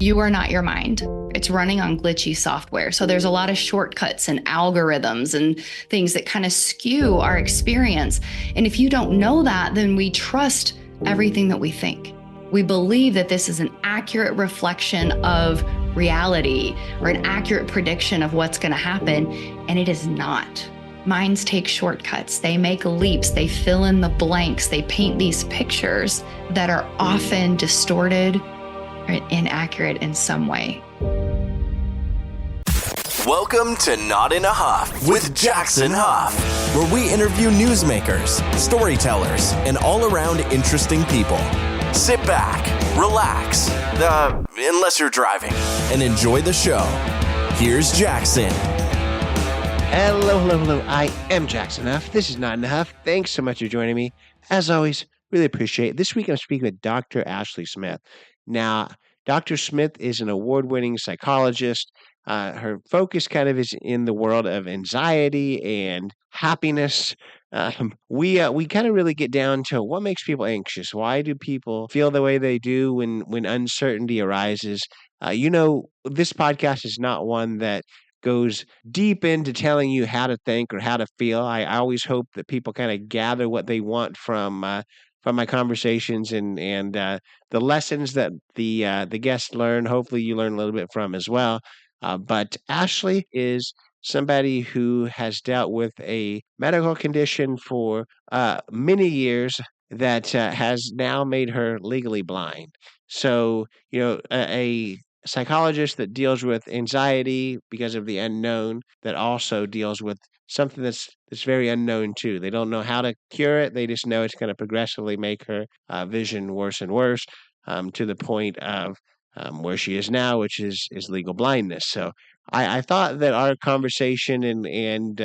You are not your mind. It's running on glitchy software. So there's a lot of shortcuts and algorithms and things that kind of skew our experience. And if you don't know that, then we trust everything that we think. We believe that this is an accurate reflection of reality or an accurate prediction of what's going to happen, and it is not. Minds take shortcuts. They make leaps. They fill in the blanks. They paint these pictures that are often distorted or inaccurate in some way. Welcome to Not in a Huff with Jackson Huff, where we interview newsmakers, storytellers, and all-around interesting people. Sit back, relax, unless you're driving, and enjoy the show. Here's Jackson. Hello. I am Jackson Huff. This is Not in a Huff. Thanks so much for joining me. As always, really appreciate it. This week I'm speaking with Dr. Ashley Smith. Now, Dr. Smith is an award-winning psychologist. Her focus kind of is in the world of anxiety and happiness. We kind of really get down to what makes people anxious. Why do people feel the way they do when uncertainty arises? This podcast is not one that goes deep into telling you how to think or how to feel. I always hope that people kind of gather what they want from my conversations and the lessons that the guests learn. Hopefully, you learn a little bit from as well. But Ashley is somebody who has dealt with a medical condition for many years that has now made her legally blind. So, a psychologist that deals with anxiety because of the unknown, that also deals with something that's very unknown too. They don't know how to cure it. They just know it's going to progressively make her vision worse and worse to the point of where she is now, which is legal blindness. So I thought that our conversation and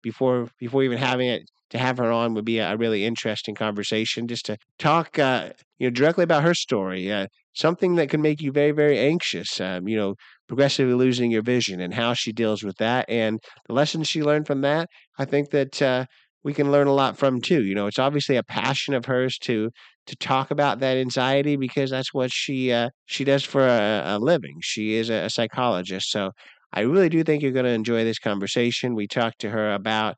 before even having it, to have her on would be a really interesting conversation, just to talk directly about her story, something that can make you very, very anxious. Progressively losing your vision and how she deals with that, and the lessons she learned from that. I think that we can learn a lot from too. It's obviously a passion of hers to talk about that anxiety, because that's what she does for a living. She is a psychologist. So I really do think you're going to enjoy this conversation. We talked to her about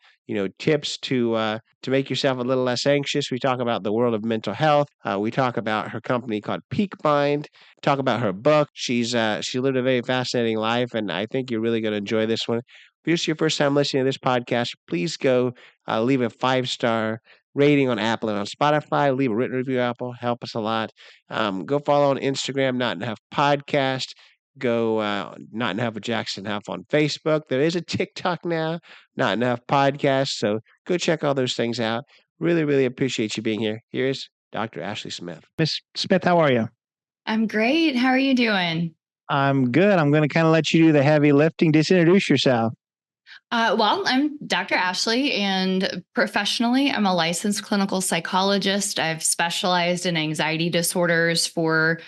tips to make yourself a little less anxious. We talk about the world of mental health. We talk about her company called Peak Mind. Talk about her book. She lived a very fascinating life, and I think you're really going to enjoy this one. If it's your first time listening to this podcast, please go leave a 5-star rating on Apple and on Spotify. Leave a written review, Apple. Help us a lot. Go follow on Instagram, Not Enough Podcast. Go Not Enough with Jackson Huff on Facebook. There is a TikTok now, Not Enough Podcast. So go check all those things out. Really, really appreciate you being here. Here's Dr. Ashley Smith. Miss Smith, how are you? I'm great. How are you doing? I'm good. I'm going to kind of let you do the heavy lifting. Just introduce yourself. Well, I'm Dr. Ashley, and professionally, I'm a licensed clinical psychologist. I've specialized in anxiety disorders for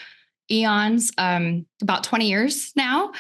eons, about 20 years now.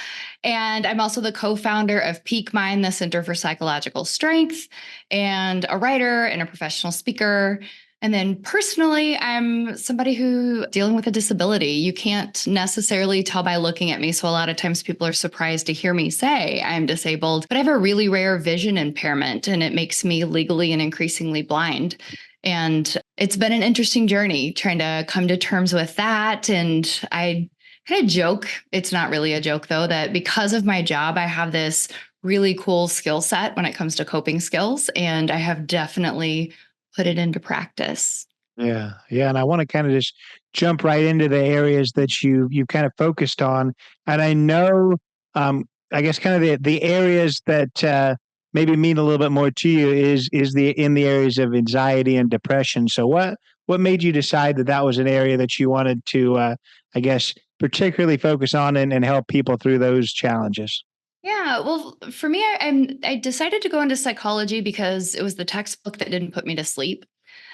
And I'm also the co-founder of Peak Mind, the Center for Psychological Strength, and a writer and a professional speaker. And then personally, I'm somebody who dealing with a disability. You can't necessarily tell by looking at me. So a lot of times people are surprised to hear me say I'm disabled, but I have a really rare vision impairment, and it makes me legally and increasingly blind. And it's been an interesting journey trying to come to terms with that. And I kind of joke, it's not really a joke though, that because of my job, I have this really cool skill set when it comes to coping skills. And I have definitely put it into practice. Yeah. And I want to kind of just jump right into the areas that you've kind of focused on. And I know, I guess kind of the areas that maybe mean a little bit more to you is in the areas of anxiety and depression. So what made you decide that was an area that you wanted to, I guess, particularly focus on and help people through those challenges? Yeah, well, for me, I decided to go into psychology because it was the textbook that didn't put me to sleep.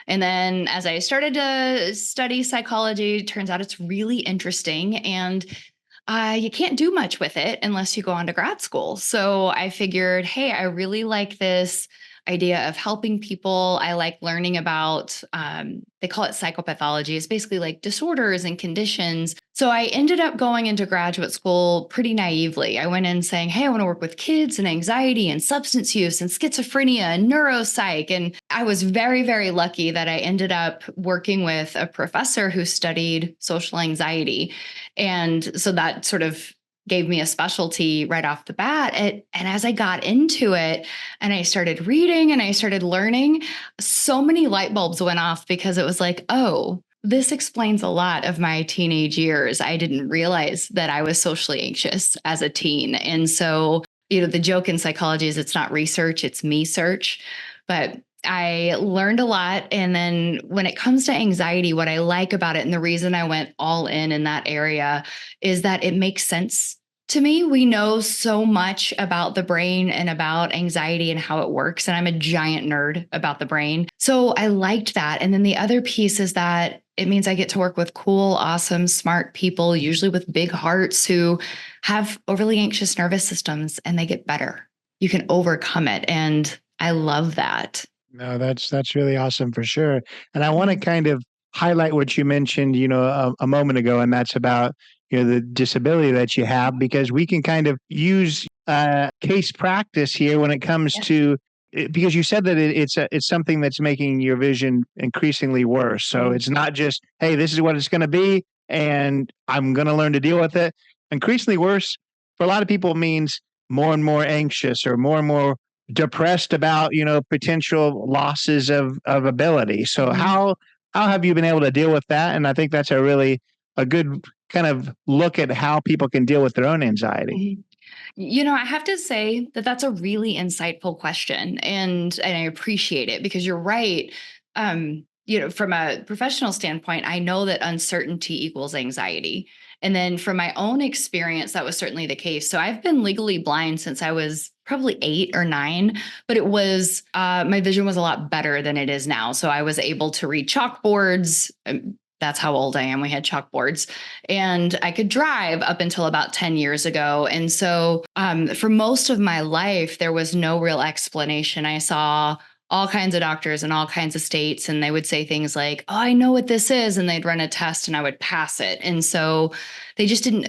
And then as I started to study psychology, it turns out it's really interesting. And you can't do much with it unless you go on to grad school. So I figured, hey, I really like this idea of helping people. I like learning about, they call it psychopathology. It's basically like disorders and conditions. So I ended up going into graduate school pretty naively. I went in saying, hey, I want to work with kids and anxiety and substance use and schizophrenia and neuropsych. And I was very, very lucky that I ended up working with a professor who studied social anxiety. And so that sort of gave me a specialty right off the bat. And as I got into it and I started reading and I started learning, so many light bulbs went off because it was like, oh, this explains a lot of my teenage years. I didn't realize that I was socially anxious as a teen. And so, the joke in psychology is it's not research, it's me search. But I learned a lot. And then when it comes to anxiety, what I like about it and the reason I went all in that area is that it makes sense to me. We know so much about the brain and about anxiety and how it works. And I'm a giant nerd about the brain. So I liked that. And then the other piece is that it means I get to work with cool, awesome, smart people, usually with big hearts who have overly anxious nervous systems and they get better. You can overcome it. And I love that. No, that's really awesome for sure. And I want to kind of highlight what you mentioned, a moment ago, and that's about the disability that you have, because we can kind of use case practice here when it comes to, because you said that it's something that's making your vision increasingly worse. So it's not just, hey, this is what it's going to be, and I'm going to learn to deal with it. Increasingly worse for a lot of people means more and more anxious or more and more depressed about potential losses of ability. So how have you been able to deal with that? And I think that's a good kind of look at how people can deal with their own anxiety. I have to say that that's a really insightful question, and I appreciate it because you're right. From a professional standpoint, I know that uncertainty equals anxiety. And then from my own experience, that was certainly the case. So I've been legally blind since I was probably 8 or 9, but it was, my vision was a lot better than it is now. So I was able to read chalkboards. That's how old I am. We had chalkboards, and I could drive up until about 10 years ago. And so for most of my life, there was no real explanation. I saw all kinds of doctors in all kinds of states, and they would say things like, oh, I know what this is. And they'd run a test and I would pass it. And so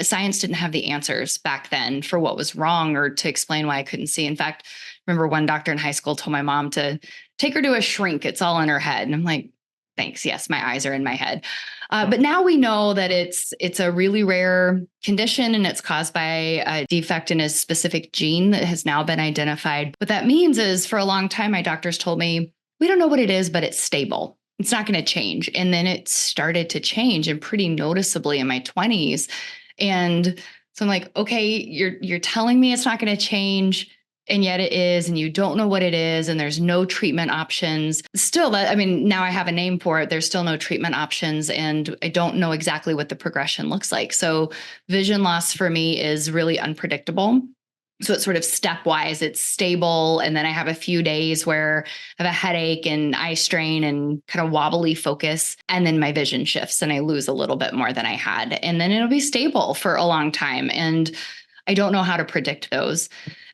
science didn't have the answers back then for what was wrong or to explain why I couldn't see. In fact, I remember one doctor in high school told my mom to take her to a shrink. It's all in her head. And I'm like, thanks. Yes, my eyes are in my head. But now we know that it's a really rare condition, and it's caused by a defect in a specific gene that has now been identified. What that means is, for a long time, my doctors told me, we don't know what it is, but it's stable. It's not going to change. And then it started to change, and pretty noticeably in my 20s. And so I'm like, okay, you're telling me it's not going to change, and yet it is, and you don't know what it is, and there's no treatment options. Still, now I have a name for it. There's still no treatment options, and I don't know exactly what the progression looks like. So vision loss for me is really unpredictable. So it's sort of stepwise. It's stable, and then I have a few days where I have a headache and eye strain and kind of wobbly focus, and then my vision shifts and I lose a little bit more than I had. And then it'll be stable for a long time, and I don't know how to predict those.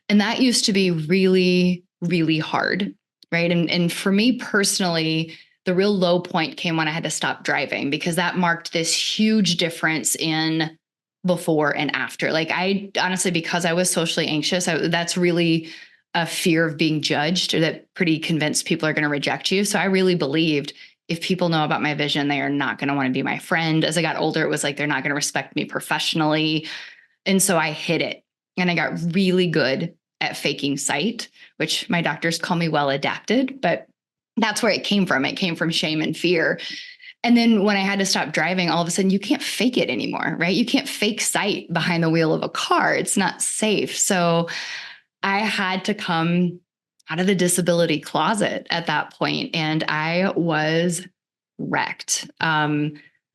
And that used to be really, really hard, right? And for me personally, the real low point came when I had to stop driving, because that marked this huge difference in before and after. Like, I honestly, because I was socially anxious, that's really a fear of being judged, or that pretty convinced people are going to reject you. So I really believed if people know about my vision, they are not going to want to be my friend. As I got older, it was like, they're not going to respect me professionally. And so I hid it. And I got really good at faking sight, which my doctors call me well adapted, but that's where it came from. It came from shame and fear. And then when I had to stop driving, all of a sudden you can't fake it anymore, right? You can't fake sight behind the wheel of a car. It's not safe. So I had to come out of the disability closet at that point, and I was wrecked.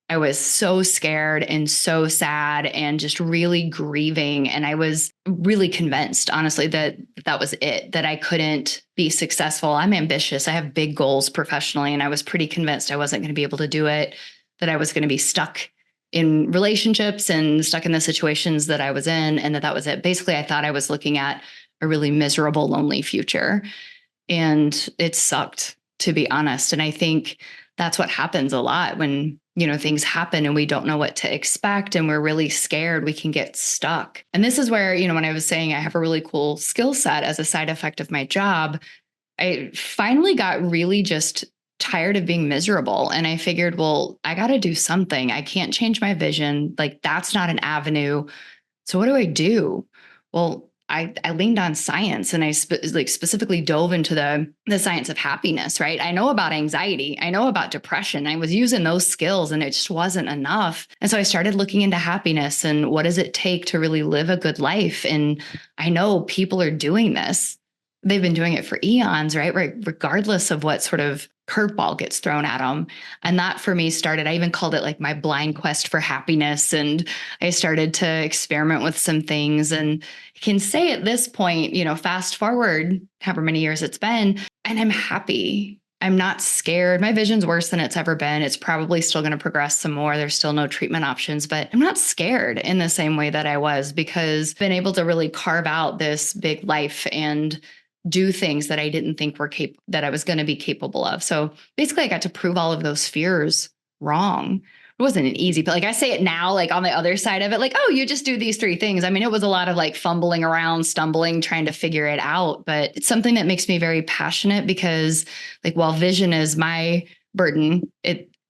I was so scared and so sad and just really grieving. And I was really convinced, honestly, that was it, that I couldn't be successful. I'm ambitious. I have big goals professionally, and I was pretty convinced I wasn't going to be able to do it, that I was going to be stuck in relationships and stuck in the situations that I was in, and that was it. Basically, I thought I was looking at a really miserable, lonely future. And it sucked, to be honest. And I think that's what happens a lot when, things happen and we don't know what to expect and we're really scared, we can get stuck. And this is where, when I was saying I have a really cool skill set as a side effect of my job, I finally got really just tired of being miserable. And I figured, well, I got to do something. I can't change my vision. Like, that's not an avenue. So what do I do? Well, I leaned on science and I specifically dove into the science of happiness, right? I know about anxiety. I know about depression. I was using those skills and it just wasn't enough. And so I started looking into happiness and what does it take to really live a good life? And I know people are doing this. They've been doing it for eons, right? Regardless of what sort of curveball gets thrown at them. And that for me started, I even called it like my blind quest for happiness. And I started to experiment with some things and can say at this point, fast forward however many years it's been, and I'm happy. I'm not scared. My vision's worse than it's ever been. It's probably still going to progress some more. There's still no treatment options, but I'm not scared in the same way that I was because I've been able to really carve out this big life and do things that I didn't think that I was going to be capable of. So basically I got to prove all of those fears wrong. It wasn't an easy, but like I say it now, like on the other side of it, like, oh, you just do these 3 things. I mean, it was a lot of like fumbling around, stumbling, trying to figure it out, but it's something that makes me very passionate because like, while vision is my burden,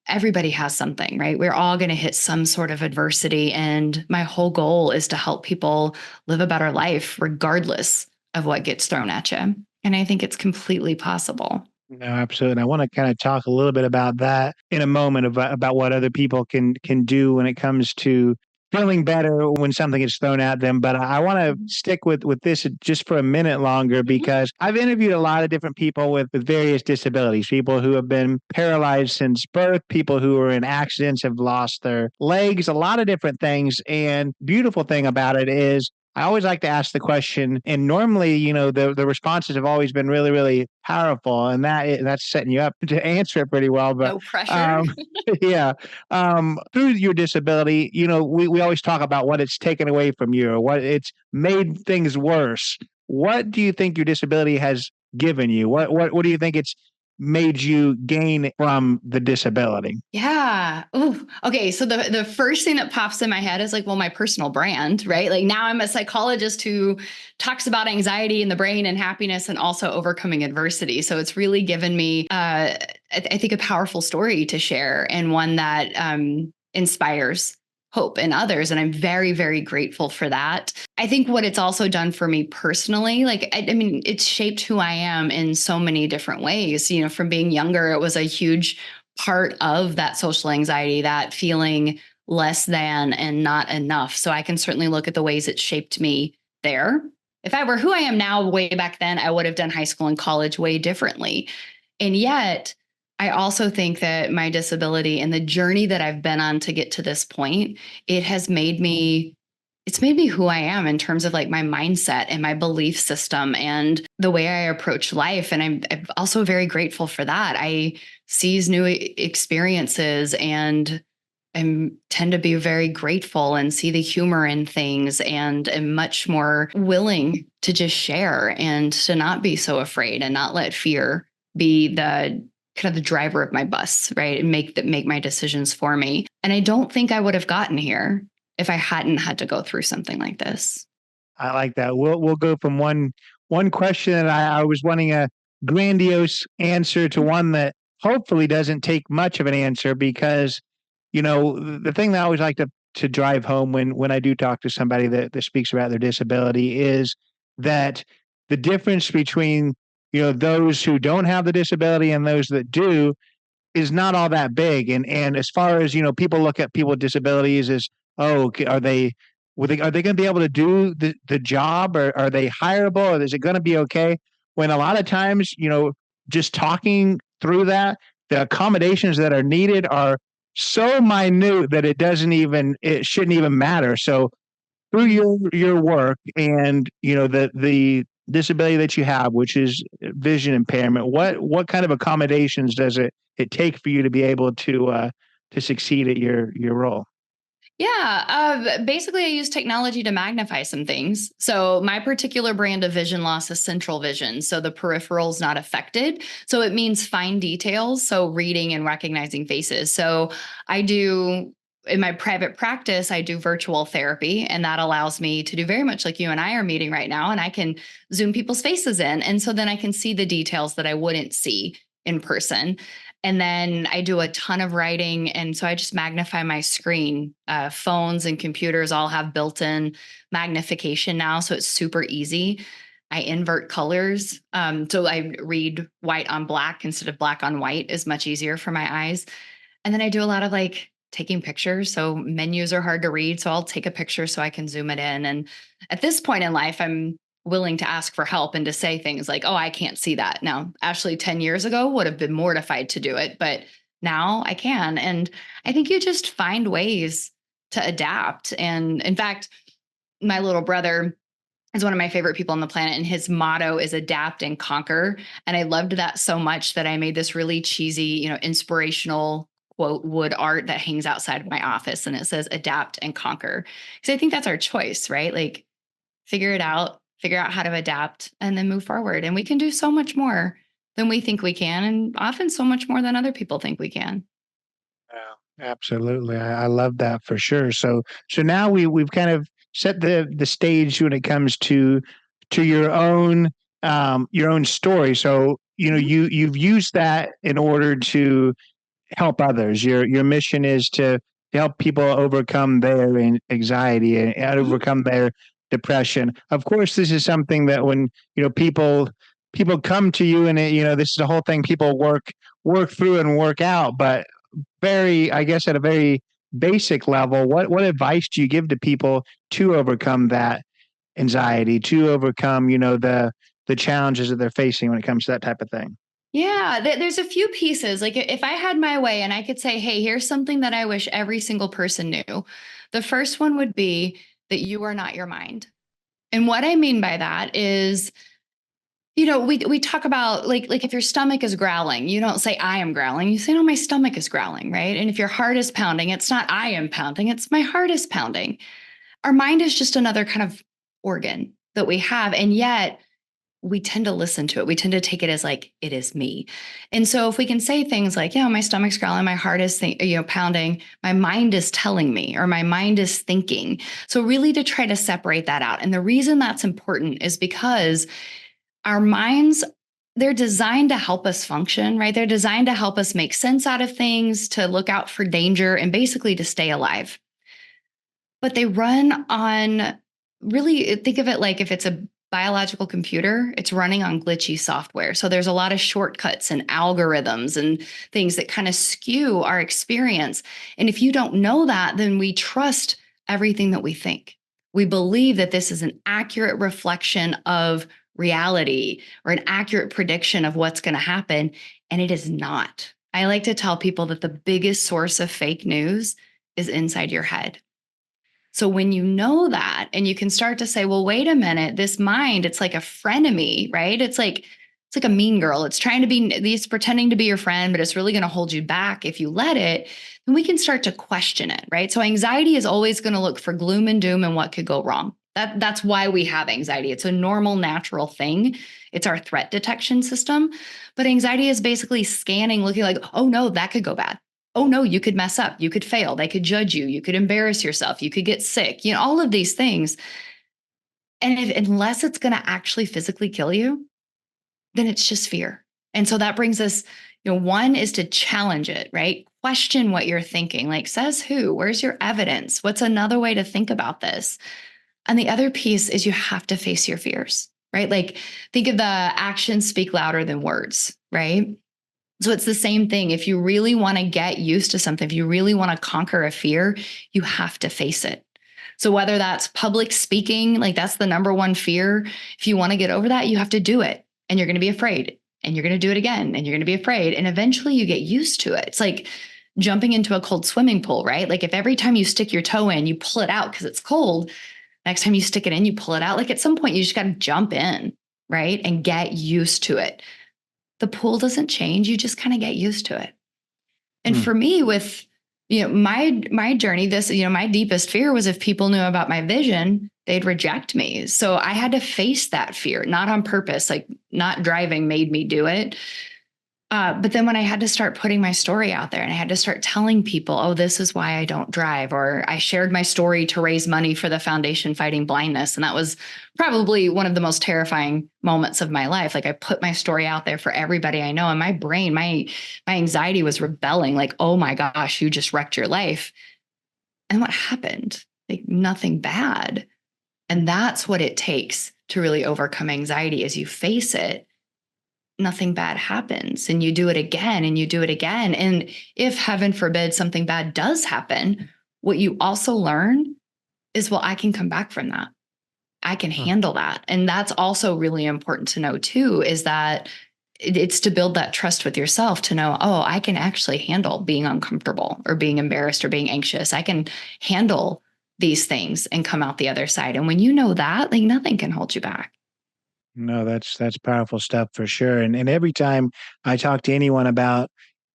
everybody has something, right? We're all going to hit some sort of adversity. And my whole goal is to help people live a better life, regardless of what gets thrown at you. And I think it's completely possible. No, absolutely. I want to kind of talk a little bit about that in a moment about what other people can do when it comes to feeling better when something gets thrown at them. But I want to stick with this just for a minute longer because I've interviewed a lot of different people with various disabilities, people who have been paralyzed since birth, people who are in accidents, have lost their legs, a lot of different things. And beautiful thing about it is I always like to ask the question, and normally, the responses have always been really, really powerful, and that's setting you up to answer it pretty well. But no pressure. yeah, through your disability, we always talk about what it's taken away from you or what it's made things worse. What do you think your disability has given you? What do you think it's made you gain from the disability? Yeah. Ooh. Okay. So the first thing that pops in my head is like, well, my personal brand, right? Like now I'm a psychologist who talks about anxiety in the brain and happiness and also overcoming adversity. So it's really given me, I think, a powerful story to share and one that inspires hope in others. And I'm very, very grateful for that. I think what it's also done for me personally, like, I mean, it's shaped who I am in so many different ways. From being younger, it was a huge part of that social anxiety, that feeling less than and not enough. So I can certainly look at the ways it shaped me there. If I were who I am now, way back then, I would have done high school and college way differently. And yet, I also think that my disability and the journey that I've been on to get to this point, it's made me who I am in terms of like my mindset and my belief system and the way I approach life. And I'm also very grateful for that. I seize new experiences and I tend to be very grateful and see the humor in things and am much more willing to just share and to not be so afraid and not let fear be the kind of the driver of my bus, right? And make my decisions for me. And I don't think I would have gotten here if I hadn't had to go through something like this. I like that. We'll go from one question that I was wanting a grandiose answer to one that hopefully doesn't take much of an answer because, the thing that I always like to drive home when I do talk to somebody that speaks about their disability is that the difference between those who don't have the disability and those that do is not all that big. And as far as, people look at people with disabilities as, oh, are they going to be able to do the job or are they hireable or is it going to be okay? When a lot of times, just talking through that, the accommodations that are needed are so minute that it shouldn't even matter. So through your work and, the disability that you have, which is vision impairment, what kind of accommodations does it take for you to be able to succeed at your role? Yeah, basically, I use technology to magnify some things. So, my particular brand of vision loss is central vision. So, the peripheral's not affected. So, it means fine details. So, reading and recognizing faces. So, I do in my private practice, I do virtual therapy, and that allows me to do very much like you and I are meeting right now. And I can zoom people's faces in. And so then I can see the details that I wouldn't see in person. And then I do a ton of writing. And so I just magnify my screen. Phones and computers all have built in magnification now. So it's super easy. I invert colors. So I read white on black instead of black on white is much easier for my eyes. And then I do a lot of like taking pictures. So menus are hard to read. So I'll take a picture so I can zoom it in. And at this point in life, I'm willing to ask for help and to say things like, oh, I can't see that. Now, Ashley 10 years ago would have been mortified to do it, but now I can. And I think you just find ways to adapt. And in fact, my little brother is one of my favorite people on the planet, and his motto is adapt and conquer. And I loved that so much that I made this really cheesy, inspirational quote wood art that hangs outside of my office. And it says adapt and conquer. Because I think that's our choice, right? Like figure out how to adapt, and then move forward. And we can do so much more than we think we can, and often so much more than other people think we can. Yeah, absolutely. I love that for sure. So now we've kind of set the stage when it comes to your own story. So Mhm. you've used that in order to help others. Your mission is to help people overcome their anxiety and Mhm. overcome their depression. Of course, this is something that when people come to you, and this is the whole thing people work through and work out. But I guess at a very basic level, what advice do you give to people to overcome that anxiety, to overcome the challenges that they're facing when it comes to that type of thing? Yeah, there's a few pieces. Like if I had my way and I could say, hey, here's something that I wish every single person knew. The first one would be that you are not your mind. And what I mean by that is, we talk about like if your stomach is growling, you don't say I am growling. You say, no, my stomach is growling, right? And if your heart is pounding, it's not I am pounding, it's my heart is pounding. Our mind is just another kind of organ that we have. And yet we tend to listen to it. We tend to take it as like, it is me. And so if we can say things like, yeah, my stomach's growling, my heart is pounding, my mind is telling me, or my mind is thinking. So really to try to separate that out. And the reason that's important is because our minds, they're designed to help us function, right? They're designed to help us make sense out of things, to look out for danger, and basically to stay alive. But they run on, really think of it like if it's a biological computer, it's running on glitchy software. So there's a lot of shortcuts and algorithms and things that kind of skew our experience. And if you don't know that, then we trust everything that we think. We believe that this is an accurate reflection of reality or an accurate prediction of what's going to happen. And it is not. I like to tell people that the biggest source of fake news is inside your head. So when you know that and you can start to say, well, wait a minute, this mind, it's like a frenemy, right? It's like a mean girl. It's pretending to be your friend, but it's really going to hold you back if you let it. Then we can start to question it, right? So anxiety is always going to look for gloom and doom and what could go wrong. That's why we have anxiety. It's a normal, natural thing. It's our threat detection system. But anxiety is basically scanning, looking like, oh no, that could go bad. Oh no, you could mess up, you could fail, they could judge you, you could embarrass yourself, you could get sick, all of these things. And unless it's going to actually physically kill you, then it's just fear. And so that brings us, one is to challenge it, right? Question what you're thinking. Like, says who? Where's your evidence? What's another way to think about this? And the other piece is you have to face your fears, right? Like, think of the actions speak louder than words, right? So it's the same thing. If you really want to get used to something, if you really want to conquer a fear, you have to face it. So whether that's public speaking, like that's the number one fear. If you want to get over that, you have to do it, and you're going to be afraid, and you're going to do it again, and you're going to be afraid. And eventually you get used to it. It's like jumping into a cold swimming pool, right? Like if every time you stick your toe in, you pull it out because it's cold, next time you stick it in, you pull it out. Like at some point you just got to jump in, right? And get used to it. The pool doesn't change. You just kind of get used to it. And Hmm. for me, with My journey, my deepest fear was if people knew about my vision, they'd reject me. So I had to face that fear, not on purpose, like not driving made me do it. But then when I had to start putting my story out there and I had to start telling people, oh, this is why I don't drive, or I shared my story to raise money for the foundation fighting blindness. And that was probably one of the most terrifying moments of my life. Like I put my story out there for everybody I know, and my brain, my anxiety was rebelling, like, oh my gosh, you just wrecked your life. And what happened? Like nothing bad. And that's what it takes to really overcome anxiety. As you face it, nothing bad happens, and you do it again and you do it again. And if heaven forbid something bad does happen, what you also learn is, well, I can come back from that. I can handle that. And that's also really important to know too, is that it's to build that trust with yourself to know, oh, I can actually handle being uncomfortable or being embarrassed or being anxious. I can handle these things and come out the other side. And when you know that, like nothing can hold you back. No, that's powerful stuff for sure. And every time I talk to anyone about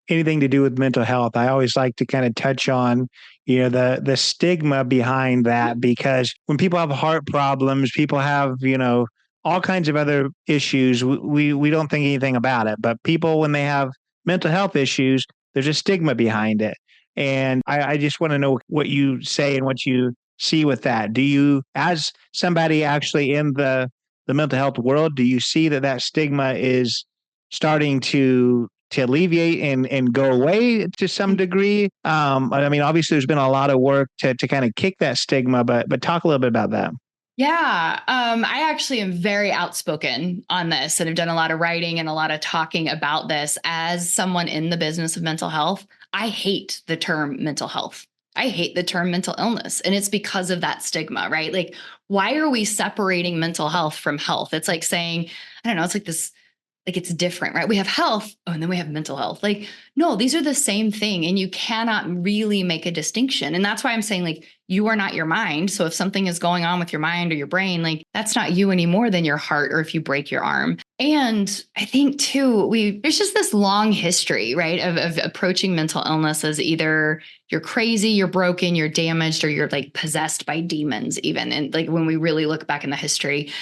anything to do with mental health, I always like to kind of touch on, the stigma behind that, because when people have heart problems, people have, all kinds of other issues, we don't think anything about it. But people, when they have mental health issues, there's a stigma behind it. And I just want to know what you say and what you see with that. Do you, as somebody actually in the mental health world, do you see that stigma is starting to alleviate and go away to some degree? I mean, obviously, there's been a lot of work to kind of kick that stigma, but talk a little bit about that. Yeah, I actually am very outspoken on this and have done a lot of writing and a lot of talking about this. As someone in the business of mental health, I hate the term mental health. I hate the term mental illness. And it's because of that stigma, right? Like, why are we separating mental health from health? It's like saying, I don't know, it's like this, like it's different, right? We have health, oh, and then we have mental health. Like, no, these are the same thing. And you cannot really make a distinction. And that's why I'm saying, like, you are not your mind. So if something is going on with your mind or your brain, like that's not you any more than your heart, or if you break your arm. And I think too, there's just this long history, right, of approaching mental illness as either you're crazy, you're broken, you're damaged, or you're like possessed by demons even. And like when we really look back in the history,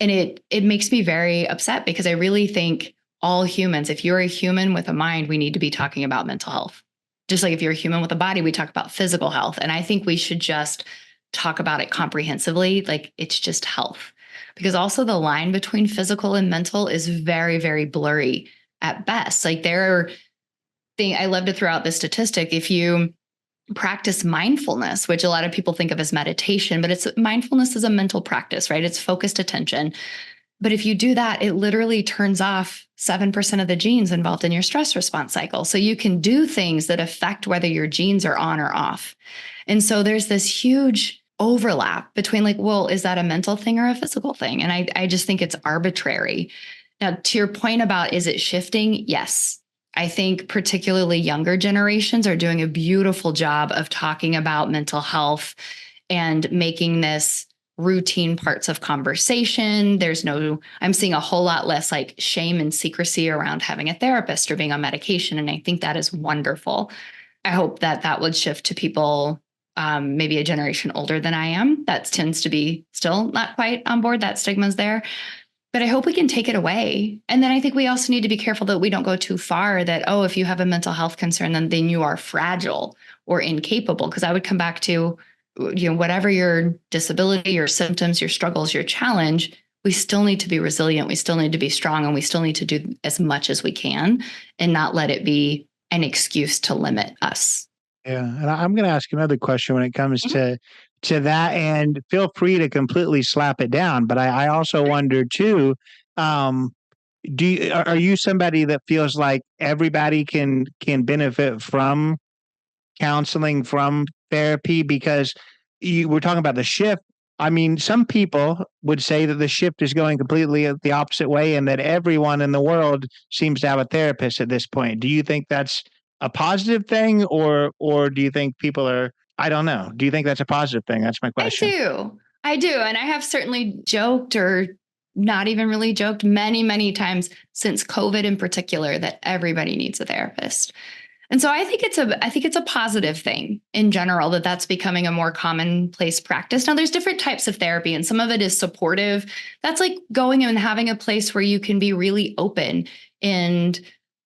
and it makes me very upset, because I really think all humans, if you're a human with a mind, we need to be talking about mental health. Just like if you're a human with a body, we talk about physical health. And I think we should just talk about it comprehensively. Like it's just health, because also the line between physical and mental is very, very blurry at best. Like I love to throw out this statistic. If you practice mindfulness, which a lot of people think of as meditation, but mindfulness is a mental practice, right? It's focused attention. But if you do that, it literally turns off 7% of the genes involved in your stress response cycle. So you can do things that affect whether your genes are on or off. And so there's this huge overlap between like, well, is that a mental thing or a physical thing? And I just think it's arbitrary. Now, to your point about, is it shifting? Yes. I think particularly younger generations are doing a beautiful job of talking about mental health and making this routine parts of conversation. I'm seeing a whole lot less like shame and secrecy around having a therapist or being on medication. And I think that is wonderful. I hope that would shift to people maybe a generation older than I am. That tends to be still not quite on board. That stigma's there. But I hope we can take it away. And then I think we also need to be careful that we don't go too far, that, oh, if you have a mental health concern, then you are fragile or incapable. Because I would come back to, whatever your disability, your symptoms, your struggles, your challenge, we still need to be resilient. We still need to be strong, and we still need to do as much as we can and not let it be an excuse to limit us. Yeah. And I'm going to ask another question when it comes to that, and feel free to completely slap it down. But I also wonder too, are you somebody that feels like everybody can benefit from counseling, from therapy? Because we're talking about the shift. I mean, some people would say that the shift is going completely the opposite way, and that everyone in the world seems to have a therapist at this point. Do you think that's a positive thing, or do you think people are, I don't know. Do you think that's a positive thing? That's my question. I do. And I have certainly joked, or not even really joked, many, many times since COVID in particular, that everybody needs a therapist. And so I think it's a positive thing in general that that's becoming a more commonplace practice. Now there's different types of therapy and some of it is supportive. That's like going and having a place where you can be really open and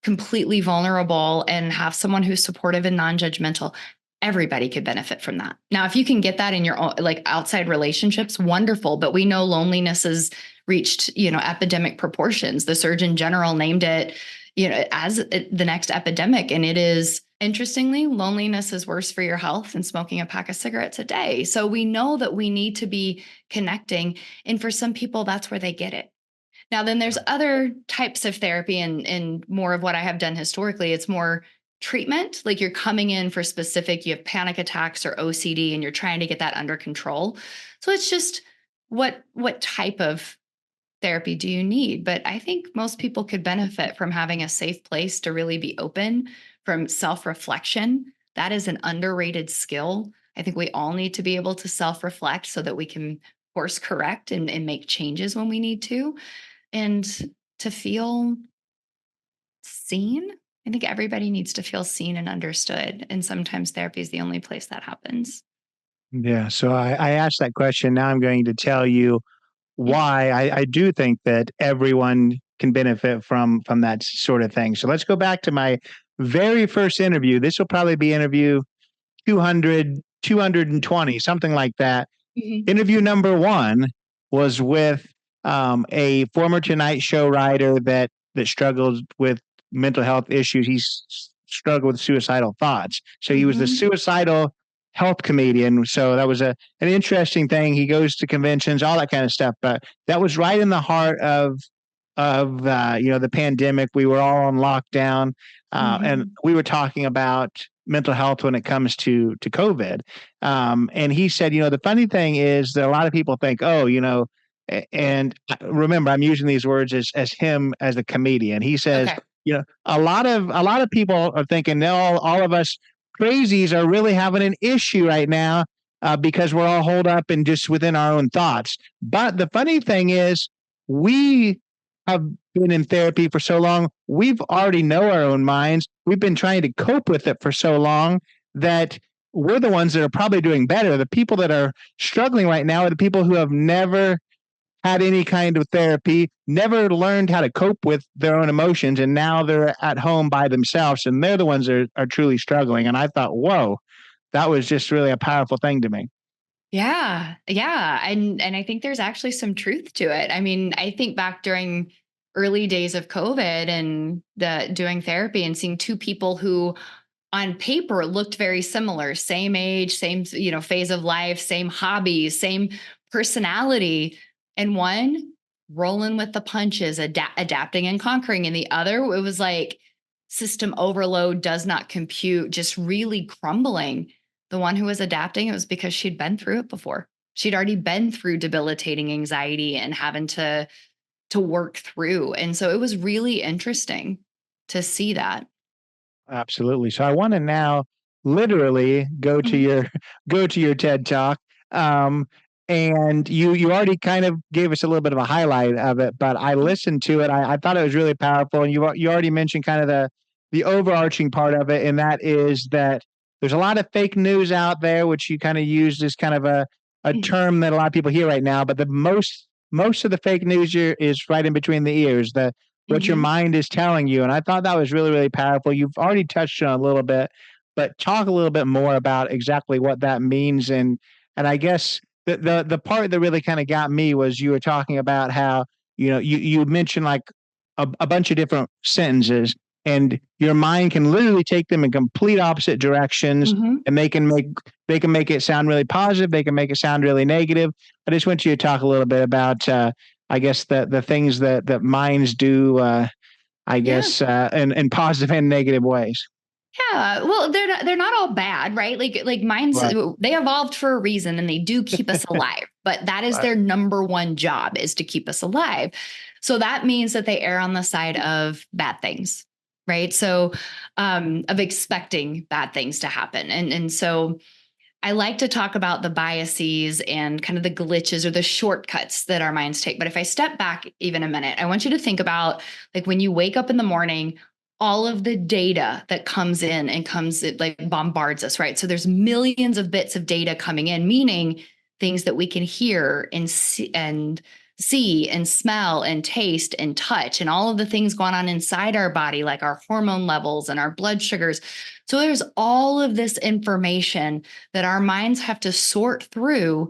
completely vulnerable and have someone who's supportive and non-judgmental. Everybody could benefit from that. Now, if you can get that in your own, like outside relationships, wonderful. But we know loneliness has reached, epidemic proportions. The Surgeon General named it, as the next epidemic. And it is, interestingly, loneliness is worse for your health than smoking a pack of cigarettes a day. So we know that we need to be connecting. And for some people, that's where they get it. Now, then there's other types of therapy and more of what I have done historically. It's more treatment, like you're coming in for specific, you have panic attacks or OCD and you're trying to get that under control. So it's just what type of therapy do you need? But I think most people could benefit from having a safe place to really be open, from self-reflection. That is an underrated skill. I think we all need to be able to self-reflect so that we can course correct and make changes when we need to. And to feel seen. I think everybody needs to feel seen and understood. And sometimes therapy is the only place that happens. Yeah. So I asked that question. Now I'm going to tell you why I do think that everyone can benefit from that sort of thing. So let's go back to my very first interview. This will probably be interview 200, 220, something like that. Mhm. Interview number one was with a former Tonight Show writer that struggled with mental health issues. Struggled with suicidal thoughts. So he was the Mhm. suicidal health comedian. So that was an interesting thing. He goes to conventions, all that kind of stuff. But that was right in the heart of the pandemic. We were all on lockdown, and Mhm. we were talking about mental health when it comes to COVID. And he said, the funny thing is that a lot of people think, oh, and remember, I'm using these words as him as a comedian. He says, Okay. a lot of people are thinking, no, all of us crazies are really having an issue right now because we're all holed up and just within our own thoughts. But the funny thing is, we have been in therapy for so long, we've already know our own minds. We've been trying to cope with it for so long that we're the ones that are probably doing better. The people that are struggling right now are the people who have never had any kind of therapy, never learned how to cope with their own emotions, and now they're at home by themselves, and they're the ones that are truly struggling. And I thought, whoa, that was just really a powerful thing to me. Yeah. Yeah. And I think there's actually some truth to it. I mean, I think back during early days of COVID and doing therapy and seeing two people who on paper looked very similar, same age, same, phase of life, same hobbies, same personality. And one rolling with the punches, adapting and conquering. And the other, it was like system overload, does not compute, just really crumbling. The one who was adapting, it was because she'd been through it before. She'd already been through debilitating anxiety and having to work through. And so it was really interesting to see that. Absolutely. So I want to now literally go to Mhm. your go to your TED Talk. Um, and you already kind of gave us a little bit of a highlight of it, but I listened to it. I thought it was really powerful. And you already mentioned kind of the overarching part of it, and that is that there's a lot of fake news out there, which you kind of used as kind of a Mhm. term that a lot of people hear right now. But the most of the fake news is right in between the ears. The what your Mhm. mind is telling you. And I thought that was really, really powerful. You've already touched on a little bit, but talk a little bit more about exactly what that means. And I guess the part that really kind of got me was you were talking about how, you mentioned like a bunch of different sentences and your mind can literally take them in complete opposite directions Mhm. and they can make it sound really positive. They can make it sound really negative. I just want you to talk a little bit about, I guess the things that minds do, I Yeah. guess, in positive and negative ways. Yeah, well, they're not all bad, right? Like mine's Right. they evolved for a reason and they do keep us alive, but that is Right. their number one job is to keep us alive. So that means that they err on the side of bad things, right? So of expecting bad things to happen. And so I like to talk about the biases and kind of the glitches or the shortcuts that our minds take. But if I step back even a minute, I want you to think about like when you wake up in the morning, all of the data that comes in and it like bombards us, right? So there's millions of bits of data coming in, meaning things that we can hear and see and smell and taste and touch, and all of the things going on inside our body, like our hormone levels and our blood sugars. So there's all of this information that our minds have to sort through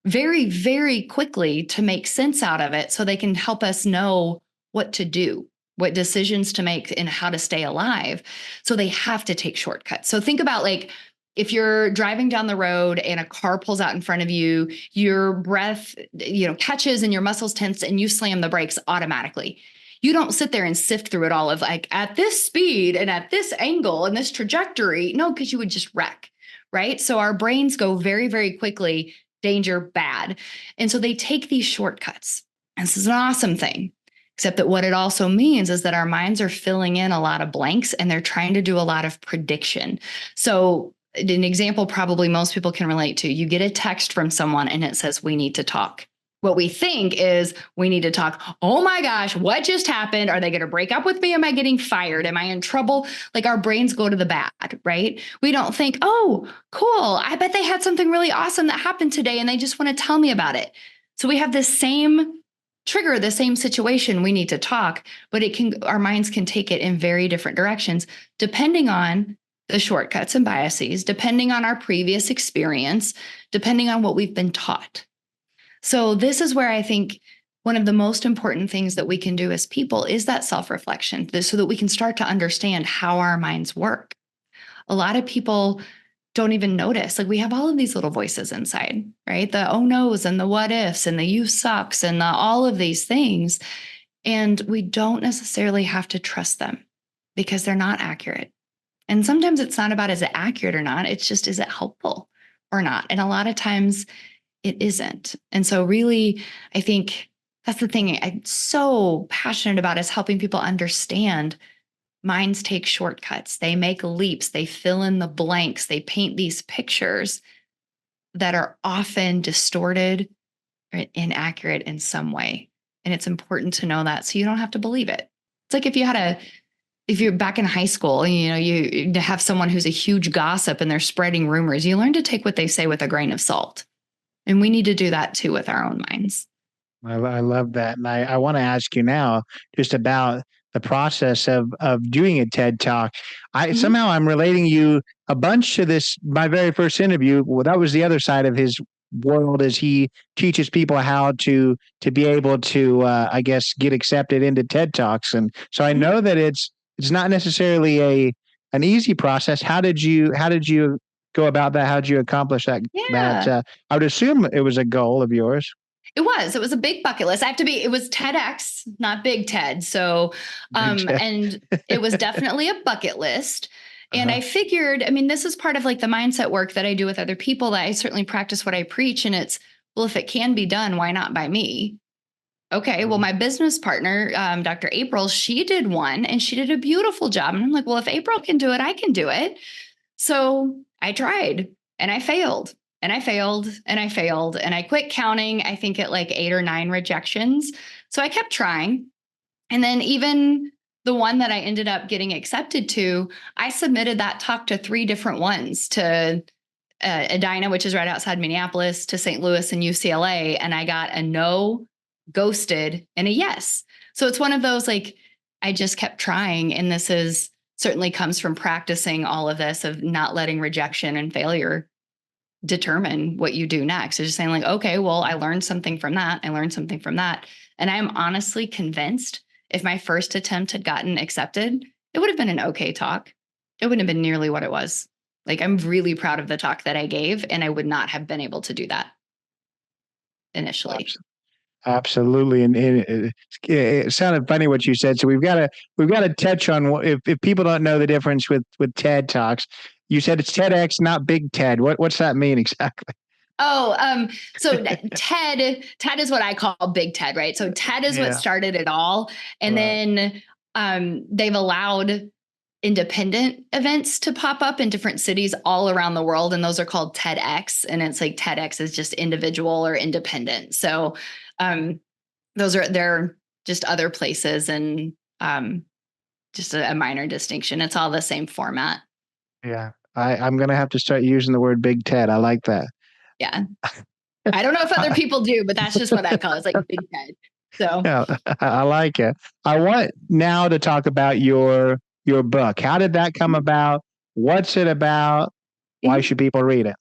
very, very quickly to make sense out of it so they can help us know what to do, what decisions to make, and how to stay alive. So they have to take shortcuts. So think about like, if you're driving down the road and a car pulls out in front of you, your breath, catches and your muscles tense and you slam the brakes automatically. You don't sit there and sift through it all of like at this speed and at this angle and this trajectory. No, because you would just wreck, right? So our brains go very, very quickly, danger, bad. And so they take these shortcuts. And this is an awesome thing. Except that what it also means is that our minds are filling in a lot of blanks and they're trying to do a lot of prediction. So an example probably most people can relate to, you get a text from someone and it says, we need to talk. What we think is we need to talk. Oh my gosh, what just happened? Are they going to break up with me? Am I getting fired? Am I in trouble? Like our brains go to the bad, right? We don't think, oh, cool. I bet they had something really awesome that happened today and they just want to tell me about it. So we have this same trigger, the same situation. We need to talk, but our minds can take it in very different directions, depending on the shortcuts and biases, depending on our previous experience, depending on what we've been taught. So this is where I think one of the most important things that we can do as people is that self-reflection, so that we can start to understand how our minds work. A lot of people don't even notice, like we have all of these little voices inside, right? The oh no's and the what ifs and the you sucks and all of these things. And we don't necessarily have to trust them because they're not accurate. And sometimes it's not about is it accurate or not? It's just, is it helpful or not? And a lot of times it isn't. And so really, I think that's the thing I'm so passionate about, is helping people understand minds take shortcuts. They make leaps. They fill in the blanks. They paint these pictures that are often distorted or inaccurate in some way. And it's important to know that so you don't have to believe it. It's like if you're back in high school, you have someone who's a huge gossip and they're spreading rumors, you learn to take what they say with a grain of salt. And we need to do that too with our own minds. I love that. And I want to ask you now just about the process of doing a TED Talk. Somehow I'm relating you a bunch to this, my very first interview. Well, that was the other side of his world, as he teaches people how to be able to, I guess, get accepted into TED Talks. And so I know that it's not necessarily an easy process. How did you go about that? How did you accomplish that? Yeah. I would assume it was a goal of yours. It was a big bucket list. It was TEDx, not Big TED. So, and it was definitely a bucket list. And I figured, this is part of like the mindset work that I do with other people, that I certainly practice what I preach. And it's, well, if it can be done, why not by me? Okay, well, my business partner, Dr. April, she did one and she did a beautiful job. And I'm like, well, if April can do it, I can do it. So I tried and I failed. And I failed and I failed and I quit counting, I think at like 8 or 9 rejections. So I kept trying. And then even the one that I ended up getting accepted to, I submitted that talk to 3 different ones, to Edina, which is right outside Minneapolis, to St. Louis and UCLA. And I got a no, ghosted, and a yes. So it's one of those, like, I just kept trying. And this certainly comes from practicing all of this, of not letting rejection and failure determine what you do next. It's just saying like, okay, well, I learned something from that. I learned something from that. And I'm honestly convinced if my first attempt had gotten accepted, it would have been an okay talk. It wouldn't have been nearly what it was. Like, I'm really proud of the talk that I gave, and I would not have been able to do that initially. Absolutely. And it sounded funny what you said. So we've got to touch on if people don't know the difference with TED Talks. You said it's TEDx, not Big TED. What's that mean exactly? Oh, so TED is what I call Big TED, right? So TED is what started it all. And then they've allowed independent events to pop up in different cities all around the world. And those are called TEDx. And it's like TEDx is just individual or independent. So they're just other places. And just a minor distinction. It's all the same format. Yeah. I'm going to have to start using the word Big Ted. I like that. Yeah. I don't know if other people do, but that's just what I call it. It's like Big Ted. So Yeah, I like it. I want now to talk about your book. How did that come about? What's it about? Why should people read it?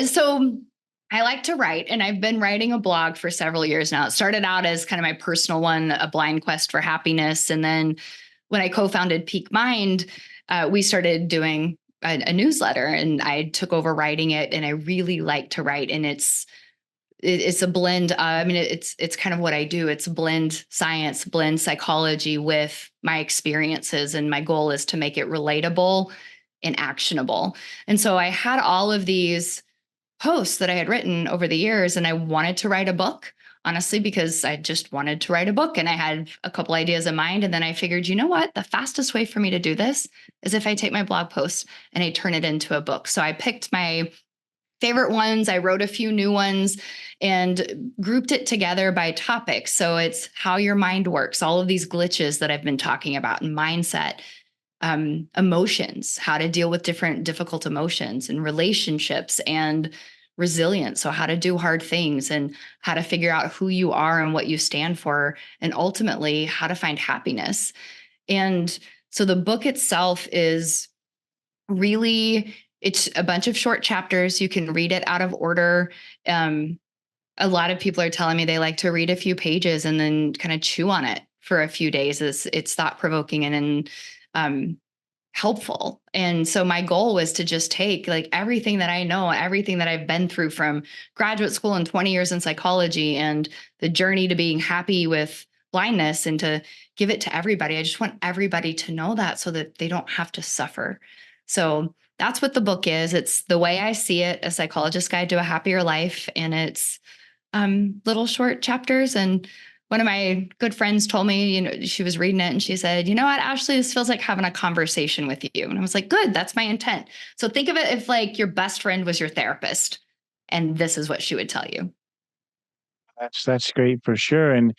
So I like to write, and I've been writing a blog for several years now. It started out as kind of my personal one, a blind quest for happiness. And then when I co-founded Peak Mind, we started doing a newsletter, and I took over writing it, and I really like to write. And it's a blend. It's kind of what I do. It's blend science, blend psychology with my experiences. And my goal is to make it relatable and actionable. And so I had all of these posts that I had written over the years, and I wanted to write a book, honestly, because I just wanted to write a book, and I had a couple ideas in mind. And then I figured, you know what? The fastest way for me to do this is if I take my blog post and I turn it into a book. So I picked my favorite ones. I wrote a few new ones and grouped it together by topics. So it's how your mind works, all of these glitches that I've been talking about, and mindset, emotions, how to deal with different difficult emotions, and relationships, and resilience. So how to do hard things, and how to figure out who you are and what you stand for, and ultimately how to find happiness. And so the book itself is really, it's a bunch of short chapters. You can read it out of order. A lot of people are telling me they like to read a few pages and then kind of chew on it for a few days. It's thought provoking and helpful. And so my goal was to just take like everything that I know, everything that I've been through from graduate school and 20 years in psychology, and the journey to being happy with blindness, and to give it to everybody. I just want everybody to know that, so that they don't have to suffer. So that's what the book is. It's the way I see it, A Psychologist's Guide to a Happier Life. And it's little short chapters. And one of my good friends told me, she was reading it and she said, you know what, Ashley, this feels like having a conversation with you. And I was like, good, that's my intent. So think of it if like your best friend was your therapist, and this is what she would tell you. That's great for sure. And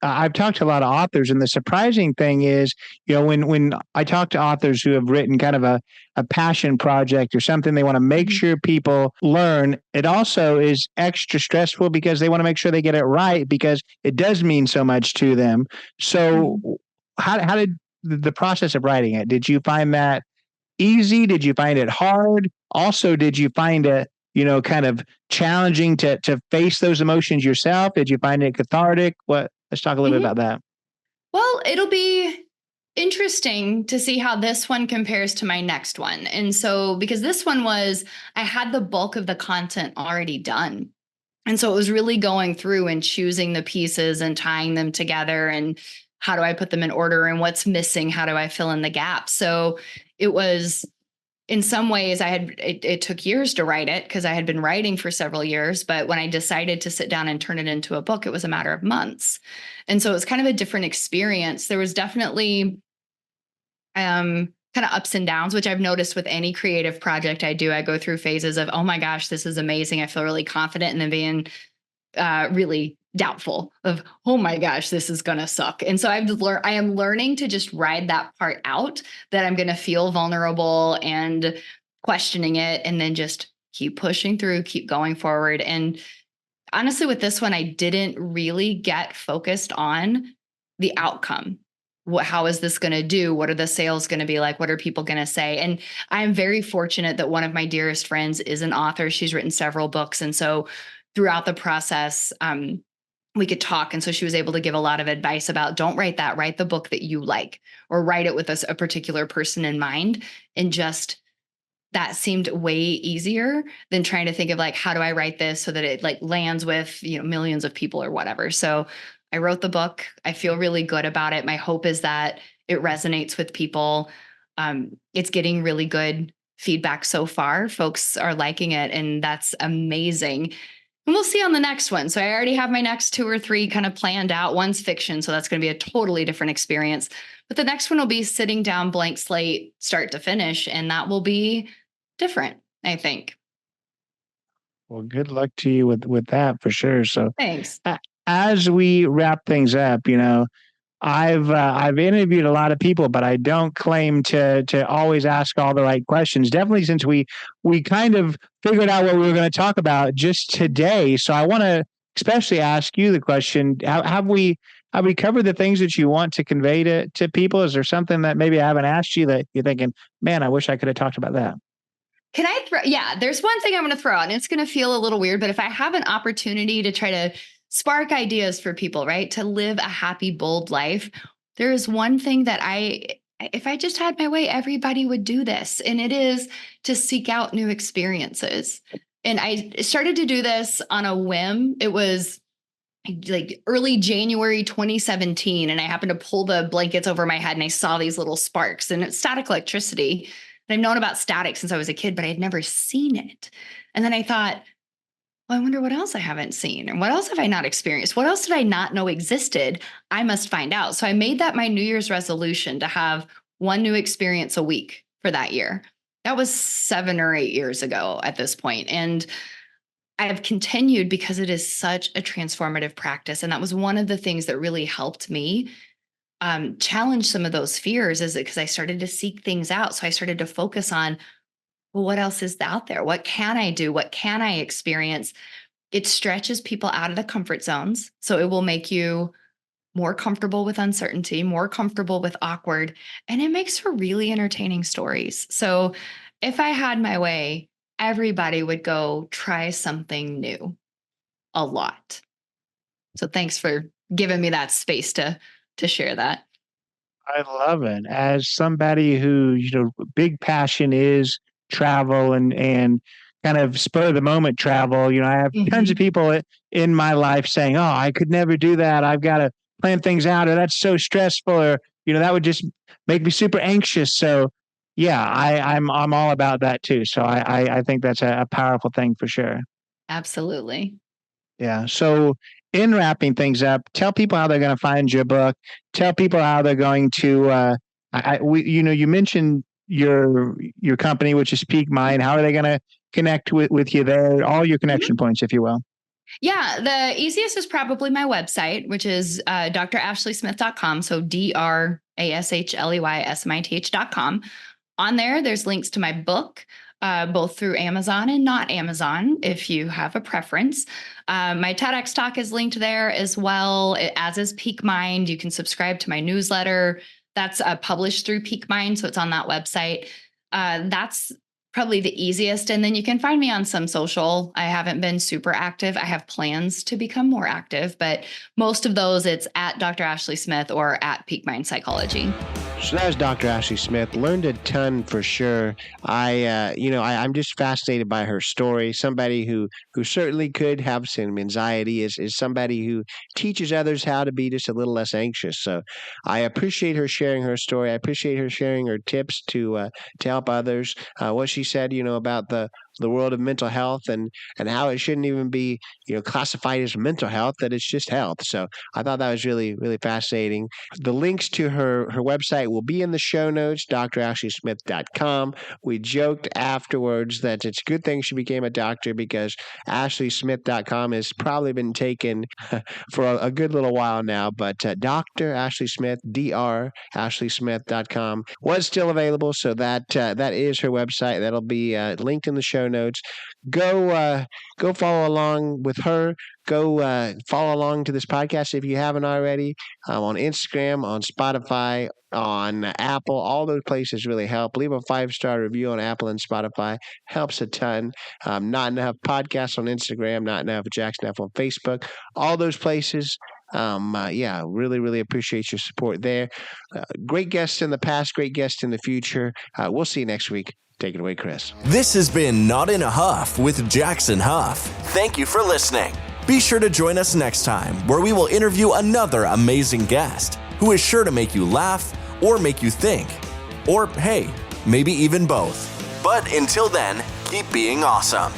I've talked to a lot of authors, and the surprising thing is, when I talk to authors who have written kind of a passion project or something they want to make sure people learn, it also is extra stressful because they want to make sure they get it right, because it does mean so much to them. So how did the process of writing it, did you find that easy? Did you find it hard? Also, did you find it, kind of challenging to face those emotions yourself? Did you find it cathartic? Let's talk a little bit about that. Well, it'll be interesting to see how this one compares to my next one. And so, because this one I had the bulk of the content already done. And so it was really going through and choosing the pieces and tying them together, and how do I put them in order, and what's missing? How do I fill in the gaps? So it was, in some ways, it took years to write it, because I had been writing for several years. But when I decided to sit down and turn it into a book, it was a matter of months. And so it was kind of a different experience. There was definitely kind of ups and downs, which I've noticed with any creative project I do. I go through phases of, oh my gosh, this is amazing, I feel really confident, and then being really doubtful of, oh my gosh, this is going to suck. And so I am learning to just ride that part out, that I'm going to feel vulnerable and questioning it, and then just keep pushing through, keep going forward. And honestly, with this one, I didn't really get focused on the outcome. How is this going to do? What are the sales going to be like? What are people going to say? And I'm very fortunate that one of my dearest friends is an author. She's written several books. And so throughout the process, we could talk. And so she was able to give a lot of advice about, don't write that, write the book that you like, or write it with a particular person in mind. And just, that seemed way easier than trying to think of like, how do I write this so that it like lands with, millions of people or whatever. So I wrote the book. I feel really good about it. My hope is that it resonates with people. It's getting really good feedback so far. Folks are liking it, and that's amazing. And we'll see on the next one. So I already have my next 2 or 3 kind of planned out. One's fiction, so that's going to be a totally different experience. But the next one will be sitting down, blank slate, start to finish, and that will be different, I think. Well, good luck to you with that for sure. So Thanks. as we wrap things up, I've interviewed a lot of people, but I don't claim to always ask all the right questions. Definitely since we kind of figured out what we were going to talk about just today. So I want to especially ask you the question: Have we covered the things that you want to convey to people? Is there something that maybe I haven't asked you that you're thinking, man, I wish I could have talked about that? Can I throw? Yeah, there's one thing I'm going to throw out, and it's going to feel a little weird, but if I have an opportunity to try to spark ideas for people, right, to live a happy, bold life, there is one thing that if I just had my way, everybody would do this, and it is to seek out new experiences. And I started to do this on a whim. It was like early January 2017, and I happened to pull the blankets over my head and I saw these little sparks, and it's static electricity. And I've known about static since I was a kid, but I had never seen it. And then I thought, well, I wonder what else I haven't seen, and what else have I not experienced? What else did I not know existed? I must find out. So I made that my New Year's resolution to have one new experience a week for that year. That was 7 or 8 years ago at this point. And I have continued because it is such a transformative practice. And that was one of the things that really helped me challenge some of those fears, is because I started to seek things out. So I started to focus on, well, what else is out there? What can I do? What can I experience? It stretches people out of the comfort zones. So it will make you more comfortable with uncertainty, more comfortable with awkward, and it makes for really entertaining stories. So if I had my way, everybody would go try something new a lot. So thanks for giving me that space to share that. I love it. As somebody who, big passion is travel and kind of spur of the moment travel. I have tons of people in my life saying, "Oh, I could never do that. I've got to plan things out, or that's so stressful, or that would just make me super anxious." So yeah, I'm all about that too. So I think that's a powerful thing for sure. Absolutely. Yeah. So in wrapping things up, tell people how they're going to find your book. Tell people how they're going to. You mentioned your company, which is Peak Mind. How are they going to connect with you there? All your connection points, if you will. Yeah, the easiest is probably my website, which is drashleysmith.com. So DRASHLEYSMITH.com. On there's links to my book, both through Amazon and not Amazon, if you have a preference. My TEDx talk is linked there as well, as is Peak Mind. You can subscribe to my newsletter. That's published through Peak Mind, so it's on that website. That's probably the easiest. And then you can find me on some social. I haven't been super active. I have plans to become more active, but most of those, it's at Dr. Ashley Smith or at Peak Mind Psychology. So that was Dr. Ashley Smith. Learned a ton for sure. I'm just fascinated by her story. Somebody who certainly could have some anxiety is somebody who teaches others how to be just a little less anxious. So I appreciate her sharing her story. I appreciate her sharing her tips to help others. What she said, about the world of mental health and how it shouldn't even be, classified as mental health, that it's just health. So I thought that was really, really fascinating. The links to her website will be in the show notes, drashleysmith.com. We joked afterwards that it's a good thing she became a doctor, because ashleysmith.com has probably been taken for a good little while now, but Dr. Ashley Smith, drashleysmith.com was still available. So that is her website. That'll be linked in the show notes. Go follow along with her. Go follow along to this podcast if you haven't already. On Instagram, on Spotify, on Apple. All those places really help. Leave a 5-star review on Apple and Spotify. Helps a ton. Not Enough Podcasts on Instagram. Not Enough Jackson F on Facebook. All those places. Really, really appreciate your support there. Great guests in the past, great guests in the future. We'll see you next week. Take it away, Chris. This has been Not in a Huff with Jackson Huff. Thank you for listening. Be sure to join us next time, where we will interview another amazing guest who is sure to make you laugh or make you think. Or, hey, maybe even both. But until then, keep being awesome.